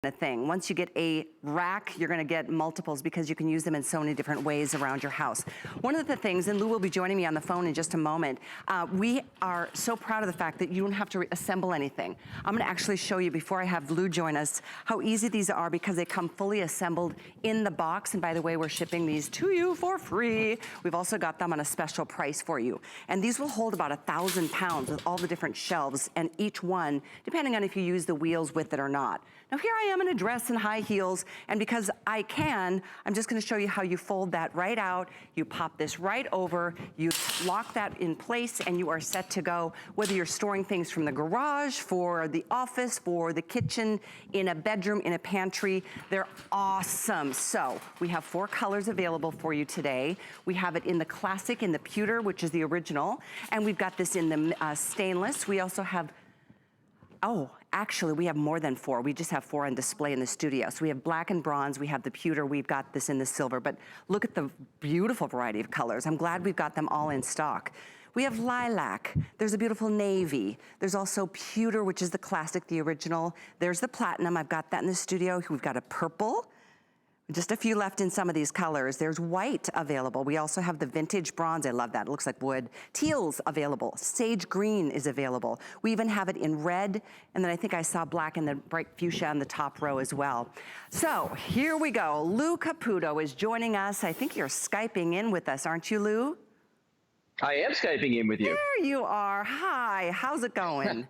a thing. Once you get a rack, you're gonna get multiples because you can use them in so many different ways around your house. One of the things, and Lou will be joining me on the phone in just a moment, we are so proud of the fact that you don't have to assemble anything. I'm gonna actually show you, before I have Lou join us, how easy these are because they come fully assembled in the box. And by the way, we're shipping these to you for free. We've also got them on a special price for you. And these will hold about 1,000 pounds with all the different shelves, and each one, depending on if you use the wheels with it or not. Now here I am in a dress and high heels, and because I can, I'm just gonna show you how you fold that right out. You pop this right over, you lock that in place, and you are set to go. Whether you're storing things from the garage, for the office, for the kitchen, in a bedroom, in a pantry, they're awesome. So we have 4 colors available for you today. We have it in the classic, in the pewter, which is the original, and we've got this in the stainless. We also have, oh, actually, we have more than 4. We just have 4 on display in the studio. So we have black and bronze, we have the pewter, we've got this in the silver, but look at the beautiful variety of colors. I'm glad we've got them all in stock. We have lilac, there's a beautiful navy. There's also pewter, which is the classic, the original. There's the platinum, I've got that in the studio. We've got a purple. Just a few left in some of these colors. There's white available. We also have the vintage bronze. I love that. It looks like wood. Teal's available. Sage green is available. We even have it in red, and then I think I saw black and the bright fuchsia on the top row as well. So here we go. Lou Caputo is joining us. I think you're Skyping in with us, aren't you, Lou? I am Skyping in with you. There you are. Hi. How's it going?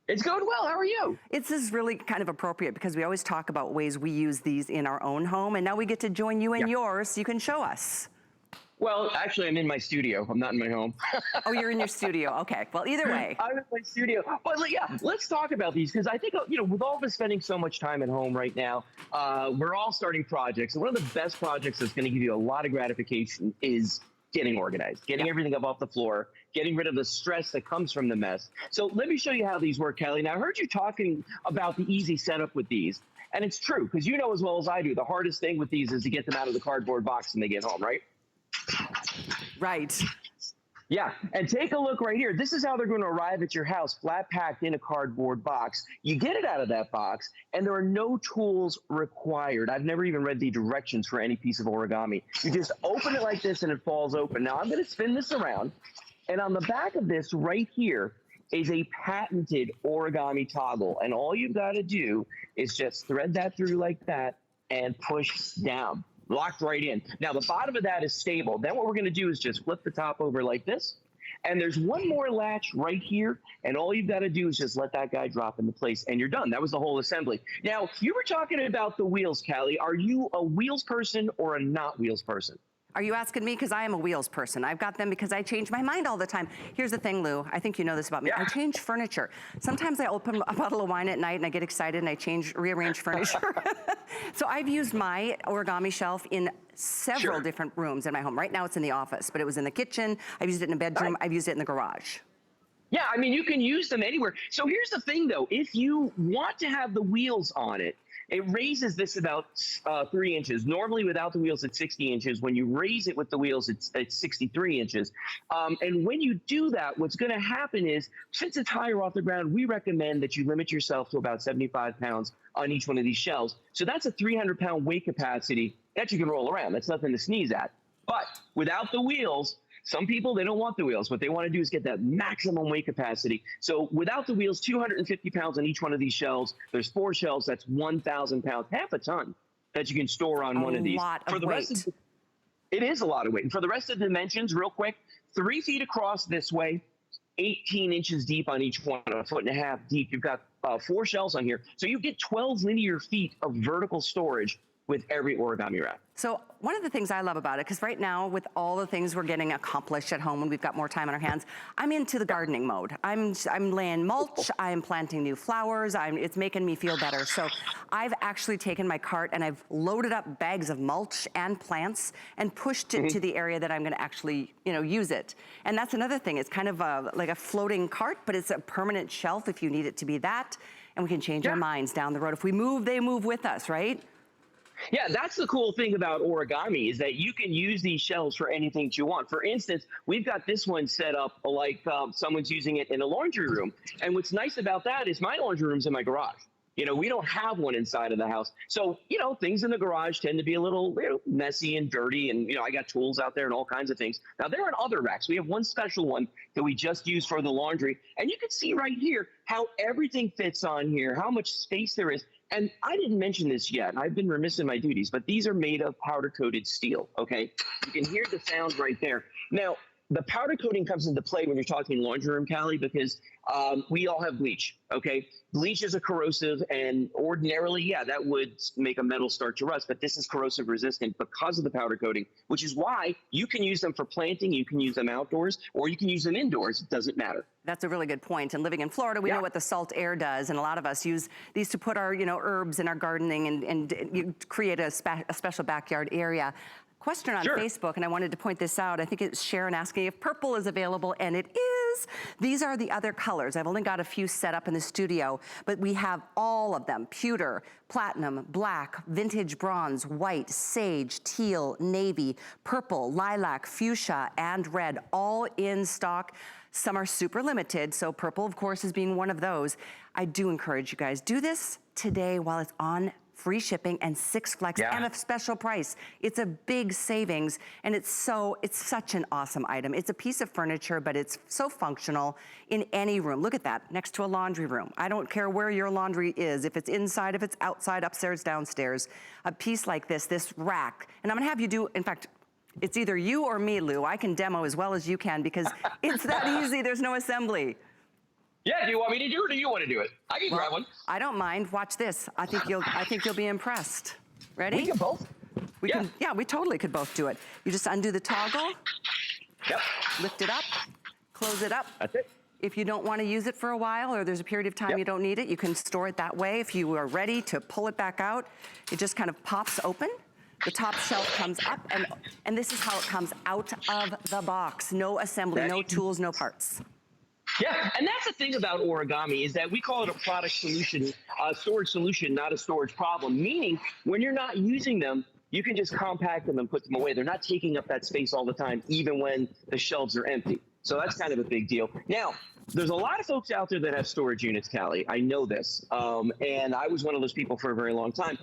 It's going well. How are you? This is really kind of appropriate because we always talk about ways we use these in our own home, and now we get to join you in yours so you can show us. Well, actually, I'm in my studio. I'm not in my home. Oh, you're in your studio. Okay. Well, either way. I'm in my studio. But yeah, let's talk about these because I think, with all of us spending so much time at home right now, we're all starting projects. And one of the best projects that's going to give you a lot of gratification is getting organized, getting everything up off the floor, getting rid of the stress that comes from the mess. So let me show you how these work, Kelly. Now, I heard you talking about the easy setup with these, and it's true, because you know as well as I do, the hardest thing with these is to get them out of the cardboard box when they get home, right? Right. Yeah, and take a look right here. This is how they're going to arrive at your house, flat packed in a cardboard box. You get it out of that box, and there are no tools required. I've never even read the directions for any piece of origami. You just open it like this, and it falls open. Now, I'm going to spin this around, and on the back of this right here is a patented origami toggle, and all you've got to do is just thread that through like that and push down. Locked right in. Now, the bottom of that is stable. Then what we're going to do is just flip the top over like this. And there's one more latch right here. And all you've got to do is just let that guy drop into place. And you're done. That was the whole assembly. Now, you were talking about the wheels, Callie. Are you a wheels person or a not wheels person? Are you asking me? Because I am a wheels person. I've got them because I change my mind all the time. Here's the thing, Lou. I think you know this about me. I change furniture. Sometimes I open a bottle of wine at night and I get excited and I rearrange furniture. So I've used my origami shelf in several different rooms in my home. Right now it's in the office, but it was in the kitchen. I've used it in a bedroom. I've used it in the garage. Yeah, I mean, you can use them anywhere. So here's the thing, though. If you want to have the wheels on it, it raises this about 3 inches. Normally, without the wheels, it's 60 inches. When you raise it with the wheels, it's 63 inches. And when you do that, what's going to happen is, since it's higher off the ground, we recommend that you limit yourself to about 75 pounds on each one of these shelves. So that's a 300-pound weight capacity that you can roll around. That's nothing to sneeze at. But without the wheels, some people, they don't want the wheels. What they want to do is get that maximum weight capacity. So without the wheels, 250 pounds on each one of these shelves. There's 4 shelves. That's 1,000 pounds, half a ton that you can store on one of these. For the rest of it is a lot of weight. And for the rest of the dimensions, real quick, 3 feet across this way, 18 inches deep on each one, 1.5 foot deep. You've got 4 shelves on here. So you get 12 linear feet of vertical storage with every origami rack. So one of the things I love about it, because right now with all the things we're getting accomplished at home when we've got more time on our hands, I'm into the gardening mode. I'm laying mulch, I'm planting new flowers, it's making me feel better. So I've actually taken my cart and I've loaded up bags of mulch and plants and pushed it to the area that I'm gonna actually, use it. And that's another thing, it's kind of like a floating cart, but it's a permanent shelf if you need it to be that. And we can change our minds down the road. If we move, they move with us, right? Yeah, that's the cool thing about origami is that you can use these shelves for anything that you want. For instance, we've got this one set up like someone's using it in a laundry room. And what's nice about that is my laundry room's in my garage. We don't have one inside of the house. So, things in the garage tend to be a little messy and dirty. And, I got tools out there and all kinds of things. Now, there are other racks. We have one special one that we just use for the laundry. And you can see right here how everything fits on here, how much space there is. And I didn't mention this yet. I've been remiss in my duties, but these are made of powder-coated steel, okay? You can hear the sound right there. Now, the powder coating comes into play when you're talking laundry room, Callie, because we all have bleach, okay? Bleach is a corrosive, and ordinarily, that would make a metal start to rust, but this is corrosive resistant because of the powder coating, which is why you can use them for planting, you can use them outdoors, or you can use them indoors. It doesn't matter. That's a really good point. And living in Florida, we know what the salt air does, and a lot of us use these to put our, herbs in our gardening and you create a special backyard area. Question on Facebook, and I wanted to point this out. I think it's Sharon asking if purple is available, and it is. These are the other colors. I've only got a few set up in the studio, but we have all of them: pewter, platinum, black, vintage bronze, white, sage, teal, navy, purple, lilac, fuchsia, and red, all in stock. Some are super limited, so purple, of course, is being one of those. I do encourage you guys, do this today while it's on free shipping and 6 flex and a special price. It's a big savings, and it's such an awesome item. It's a piece of furniture, but it's so functional in any room. Look at that, next to a laundry room. I don't care where your laundry is, if it's inside, if it's outside, upstairs, downstairs. A piece like this rack, and I'm gonna have you do, in fact, it's either you or me, Lou. I can demo as well as you can because it's that easy, there's no assembly. Yeah, do you want me to do it or do you want to do it? I can grab one. I don't mind. Watch this. I think you'll be impressed. Ready? We can both. We totally could both do it. You just undo the toggle. Yep. Lift it up. Close it up. That's it. If you don't want to use it for a while or there's a period of time you don't need it, you can store it that way. If you are ready to pull it back out, it just kind of pops open. The top shelf comes up, and this is how it comes out of the box. No assembly, no tools, no parts. Yeah, and that's the thing about Origami is that we call it a product solution, a storage solution, not a storage problem, meaning when you're not using them, you can just compact them and put them away. They're not taking up that space all the time, even when the shelves are empty. So that's kind of a big deal. Now, there's a lot of folks out there that have storage units, Callie. I know this. And I was one of those people for a very long time.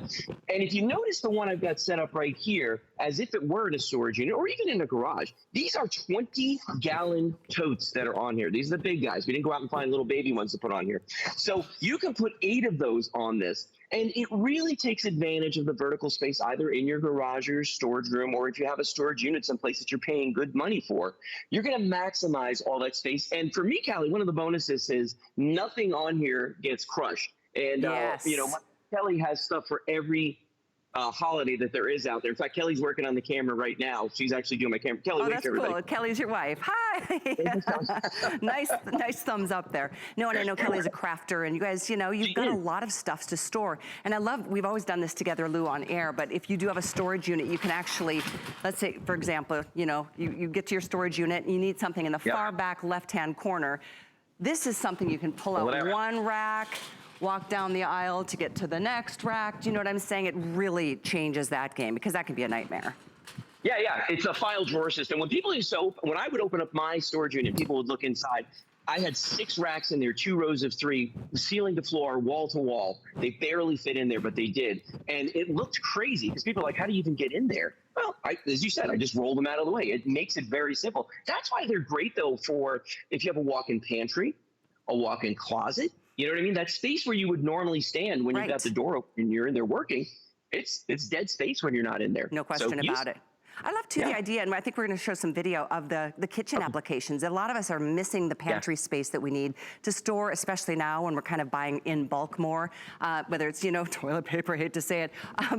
And if you notice the one I've got set up right here, as if it were in a storage unit or even in a garage, these are 20-gallon totes that are on here. These are the big guys. We didn't go out and find little baby ones to put on here. So you can put 8 of those on this. And it really takes advantage of the vertical space either in your garage or your storage room, or if you have a storage unit someplace that you're paying good money for, you're going to maximize all that space. And for me, Callie, one of the bonuses is nothing on here gets crushed. And, Kelly has stuff for every holiday that there is out there. In fact, Kelly's working on the camera right now. She's actually doing my camera. Kelly, wave to everybody. Cool. Kelly's your wife. Hi. nice thumbs up there. No, and I know Kelly's a crafter, and you guys, you've got a lot of stuff to store. And I love, we've always done this together, Lou, on air, but if you do have a storage unit, you can actually, let's say, for example, you get to your storage unit, and you need something in the far back left-hand corner. This is something you can pull out one rack, walk down the aisle to get to the next rack. Do you know what I'm saying? It really changes that game because that can be a nightmare. Yeah. It's a file drawer system. When I would open up my storage unit, people would look inside. I had 6 racks in there, 2 rows of 3, ceiling to floor, wall to wall. They barely fit in there, but they did. And it looked crazy because people are like, how do you even get in there? Well, as you said, I just rolled them out of the way. It makes it very simple. That's why they're great, though, for if you have a walk-in pantry, a walk-in closet. You know what I mean? That space where you would normally stand when you've got the door open and you're in there working, it's dead space when you're not in there. No question about it. I love, too, the idea, and I think we're going to show some video of the kitchen applications. A lot of us are missing the pantry space that we need to store, especially now when we're kind of buying in bulk more, whether it's, toilet paper, I hate to say it,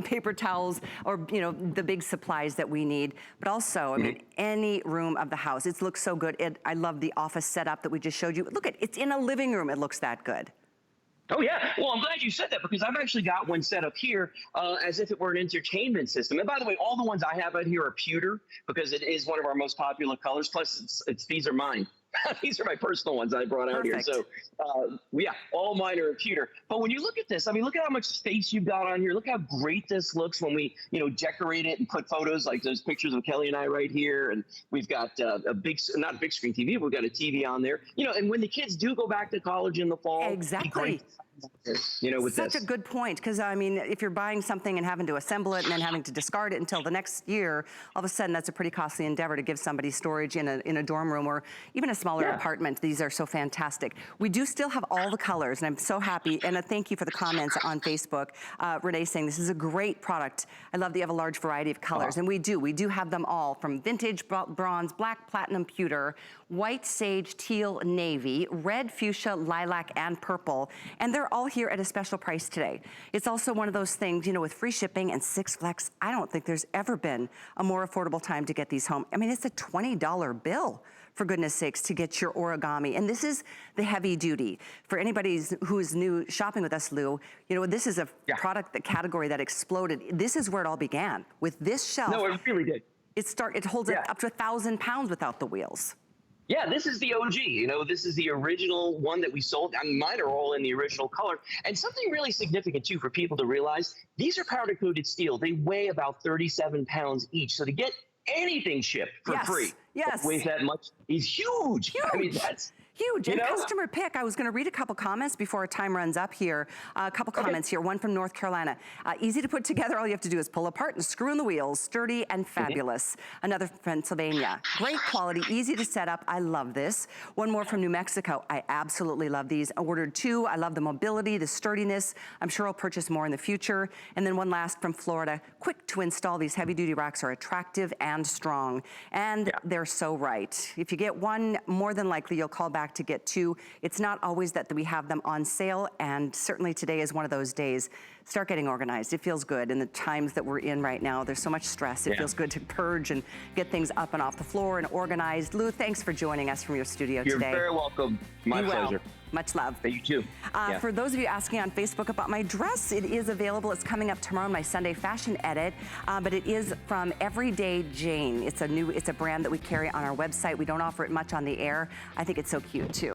paper towels, or, the big supplies that we need. But also, I mean, any room of the house, it looks so good. I love the office setup that we just showed you. Look, it's in a living room. It looks that good. Oh, yeah. Well, I'm glad you said that because I've actually got one set up here as if it were an entertainment system. And by the way, all the ones I have out here are pewter because it is one of our most popular colors. Plus, these are mine. These are my personal ones I brought out here. So, all mine are pewter. But when you look at this, I mean, look at how much space you've got on here. Look how great this looks when we, decorate it and put photos like those pictures of Kelly and I right here. And we've got not a big screen TV, but we've got a TV on there. And when the kids do go back to college in the fall, exactly. You know, with Such this. a good point, because I mean, if you're buying something and having to assemble it and then having to discard it until the next year, all of a sudden that's a pretty costly endeavor to give somebody storage in a dorm room or even a smaller apartment. These are so fantastic. We do still have all the colors, and I'm so happy, and thank you for the comments on Facebook. Renee saying this is a great product. I love that you have a large variety of colors, and we do have them all, from vintage, bronze, black, platinum, pewter, white, sage, teal, navy, red, fuchsia, lilac, and purple, and they're all here at a special price today. It's also one of those things, you know, with free shipping and 6 Flex, I don't think there's ever been a more affordable time to get these home. I mean, it's a $20 bill, for goodness sakes, to get your Origami. And this is the heavy duty. For anybody who's new shopping with us, Lou, you know, this is a product, the category that exploded. This is where it all began. With this shelf. No, it really did. It holds up to 1,000 pounds without the wheels. Yeah, this is the OG. You know, this is the original one that we sold. I mean, mine are all in the original color. And something really significant, too, for people to realize, these are powder-coated steel. They weigh about 37 pounds each. So to get anything shipped for free, that weighs that much, is huge. I mean, that's huge. And customer pick, I was going to read a couple comments before our time runs up here. A couple comments here. One from North Carolina. Easy to put together. All you have to do is pull apart and screw in the wheels. Sturdy and fabulous. Another from Pennsylvania. Great quality, easy to set up. I love this. One more from New Mexico. I absolutely love these. I ordered 2. I love the mobility, the sturdiness. I'm sure I'll purchase more in the future. And then one last from Florida. Quick to install. These heavy duty racks are attractive and strong. And they're so right. If you get one, more than likely you'll call back to get 2. It's not always that we have them on sale, and certainly today is one of those days. Start getting organized. It feels good in the times that we're in right now. There's so much stress. It feels good to purge and get things up and off the floor and organized. Lou, thanks for joining us from your studio today. You're very welcome. My pleasure. Much love. You too. For those of you asking on Facebook about my dress, it is available. It's coming up tomorrow in my Sunday fashion edit, but it is from Everyday Jane. It's a brand that we carry on our website. We don't offer it much on the air. I think it's so cute too.